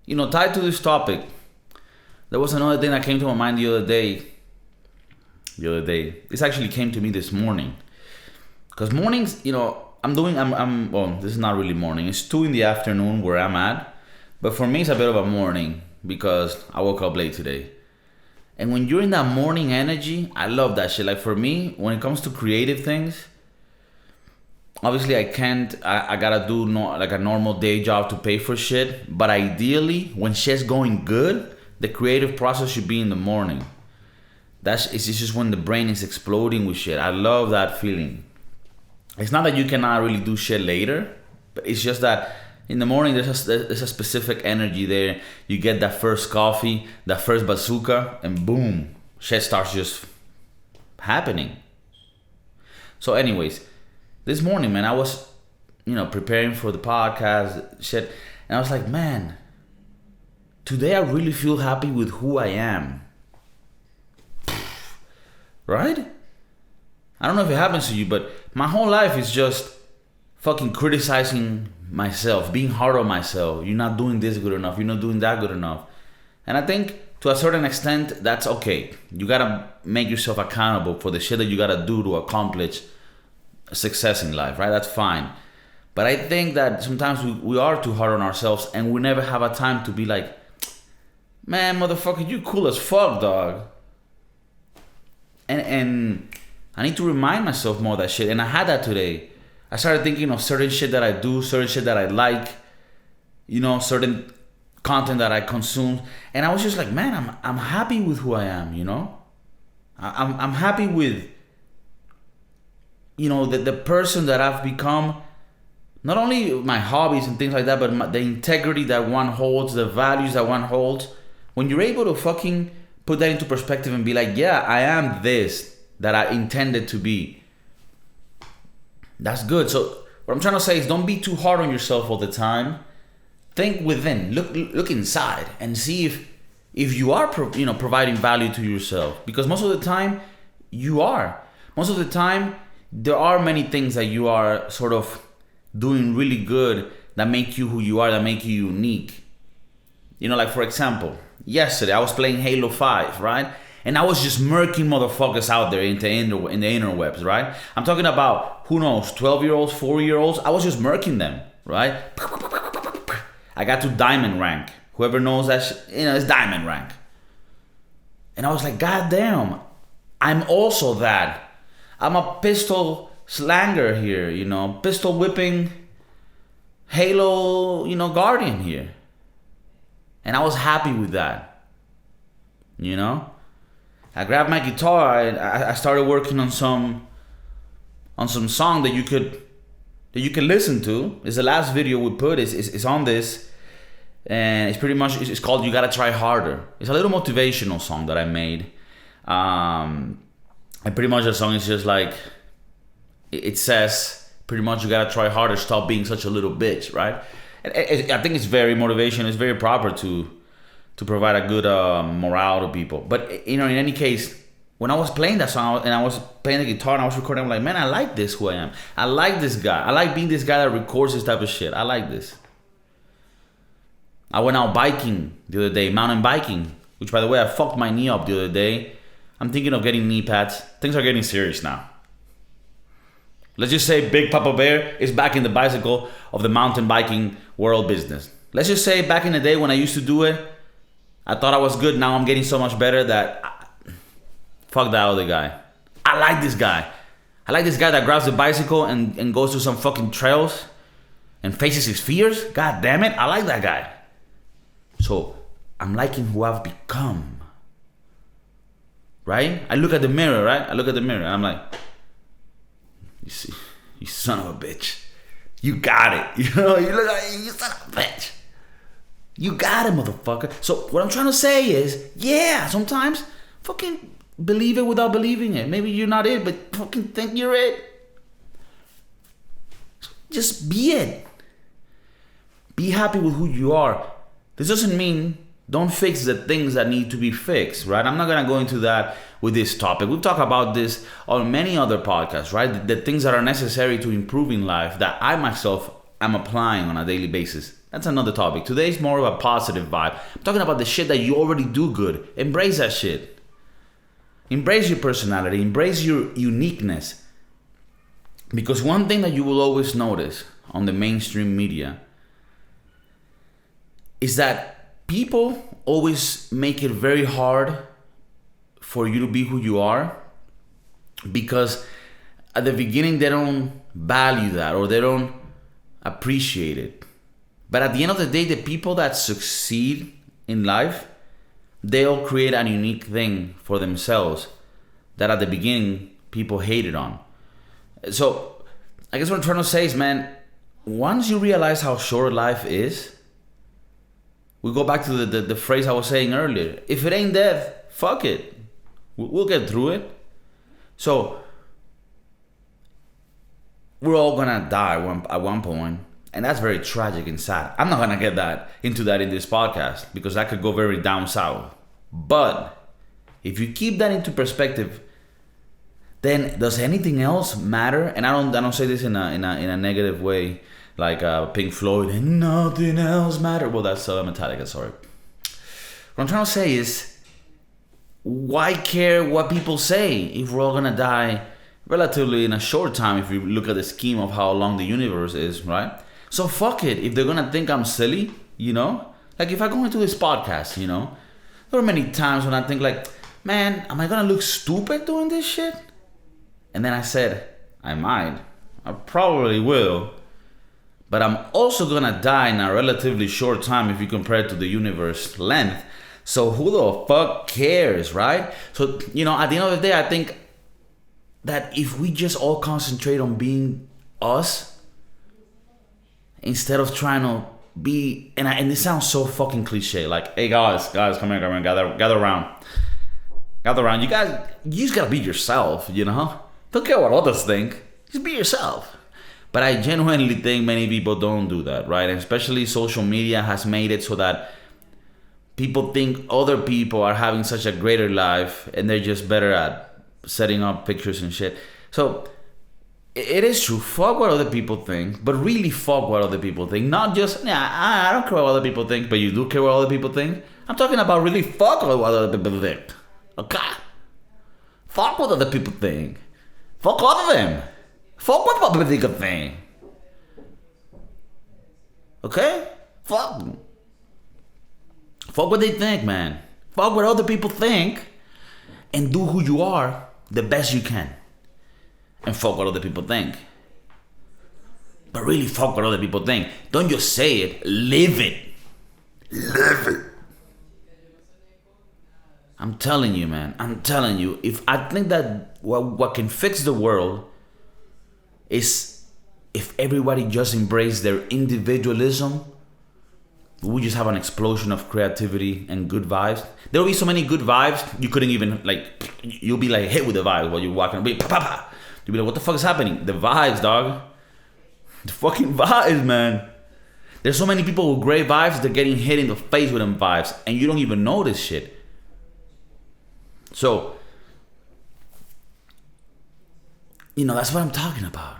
Tied to this topic, there was another thing that came to my mind the other day. This actually came to me this morning. Because mornings, well, this is not really morning. It's 2 in the afternoon where I'm at. But for me, it's a bit of a morning because I woke up late today. And when you're in that morning energy, I love that shit. Like for me, when it comes to creative things, obviously I gotta do like a normal day job to pay for shit. But ideally, when shit's going good, the creative process should be in the morning. It's just when the brain is exploding with shit. I love that feeling. It's not that you cannot really do shit later, but it's just that in the morning there's a specific energy there. You get that first coffee, that first bazooka, and boom, shit starts just happening. So anyways, this morning, man, I was, preparing for the podcast, shit, and I was like, man, today I really feel happy with who I am. Right? I don't know if it happens to you, but my whole life is just fucking criticizing myself, being hard on myself. You're not doing this good enough. You're not doing that good enough. And I think to a certain extent, that's okay. You gotta make yourself accountable for the shit that you gotta do to accomplish success in life, right? That's fine. But I think that sometimes we are too hard on ourselves and we never have a time to be like, man, motherfucker, you cool as fuck, dog. And I need to remind myself more of that shit. And I had that today. I started thinking of certain shit that I do, certain shit that I like, certain content that I consume. And I was just like, man, I'm happy with who I am, I'm happy with, the person that I've become. Not only my hobbies and things like that, but the integrity that one holds, the values that one holds. When you're able to fucking put that into perspective and be like, yeah, I am this that I intended to be. That's good. So what I'm trying to say is don't be too hard on yourself all the time. Think within, look inside and see if you are providing value to yourself. Because most of the time you are. Most of the time there are many things that you are sort of doing really good that make you who you are, that make you unique. Like for example, yesterday I was playing Halo 5, right? And I was just murking motherfuckers out there in the interwebs, right? I'm talking about, who knows, 12-year-olds, 4-year-olds. I was just murking them, right? I got to diamond rank. Whoever knows that, it's diamond rank. And I was like, God damn, I'm also that. I'm a pistol slanger here, pistol whipping Halo, guardian here. And I was happy with that, I grabbed my guitar and I started working on some song that you could listen to. It's the last video we put. It's on this, and it's pretty much it's called "You Gotta Try Harder." It's a little motivational song that I made, and pretty much the song is just like it says pretty much you gotta try harder. Stop being such a little bitch, right? And I think it's very motivational. It's very proper to provide a good morale to people. But in any case, when I was playing that song and I was playing the guitar and I was recording, I'm like, man, I like this who I am. I like this guy. I like being this guy that records this type of shit. I like this. I went out biking the other day, mountain biking, which by the way, I fucked my knee up the other day. I'm thinking of getting knee pads. Things are getting serious now. Let's just say Big Papa Bear is back in the bicycle of the mountain biking world business. Let's just say back in the day when I used to do it, I thought I was good. Now I'm getting so much better that fuck that other guy. I like this guy. I like this guy that grabs the bicycle and goes to some fucking trails and faces his fears. God damn it. I like that guy. So I'm liking who I've become. Right? I look at the mirror, right? I look at the mirror and I'm like, you see, you son of a bitch. You got it. You look like you son of a bitch. You got it, motherfucker. So what I'm trying to say is, yeah, sometimes fucking believe it without believing it. Maybe you're not it, but fucking think you're it. Just be it. Be happy with who you are. This doesn't mean don't fix the things that need to be fixed, right? I'm not going to go into that with this topic. We've talked about this on many other podcasts, right? The things that are necessary to improve in life that I myself am applying on a daily basis. That's another topic. Today's more of a positive vibe. I'm talking about the shit that you already do good. Embrace that shit. Embrace your personality. Embrace your uniqueness. Because one thing that you will always notice on the mainstream media is that people always make it very hard for you to be who you are, because at the beginning they don't value that or they don't appreciate it. But at the end of the day, the people that succeed in life, they all create a unique thing for themselves that at the beginning people hated on. So I guess what I'm trying to say is, man, once you realize how short life is, we go back to the phrase I was saying earlier. If it ain't death, fuck it. We'll get through it. So we're all gonna die at one point, and that's very tragic and sad. I'm not gonna get into that in this podcast because that could go very down south. But if you keep that into perspective, then does anything else matter? And I don't say this in a negative way, like Pink Floyd and nothing else matters. Well, that's Metallica. Sorry. What I'm trying to say is, why care what people say if we're all gonna die relatively in a short time if you look at the scheme of how long the universe is, right? So fuck it. If they're gonna think I'm silly, like if I go into this podcast, there are many times when I think like, man, am I gonna look stupid doing this shit? And then I said, I might. I probably will. But I'm also gonna die in a relatively short time if you compare it to the universe length. So who the fuck cares, right? So, at the end of the day, I think that if we just all concentrate on being us, instead of trying to be, and this sounds so fucking cliche, like, hey guys, come here, gather around. You guys, you just gotta be yourself, Don't care what others think, just be yourself. But I genuinely think many people don't do that, right? And especially social media has made it so that people think other people are having such a greater life and they're just better at setting up pictures and shit. So it is true. Fuck what other people think, but really fuck what other people think. Not just, I don't care what other people think, but you do care what other people think. I'm talking about really fuck what other people think. Okay? Fuck what other people think. Fuck all of them. Fuck what other people think. Okay? Fuck them. Fuck what they think, man. Fuck what other people think, and do who you are the best you can. And fuck what other people think. But really fuck what other people think. Don't just say it, live it. Live it. I'm telling you, man. If I think that what can fix the world is if everybody just embrace their individualism, we just have an explosion of creativity and good vibes. There will be so many good vibes, you couldn't even, you'll be like hit with the vibes while you're walking. You'll be like, what the fuck is happening? The vibes, dog. The fucking vibes, man. There's so many people with great vibes, they're getting hit in the face with them vibes, and you don't even know this shit. So, that's what I'm talking about.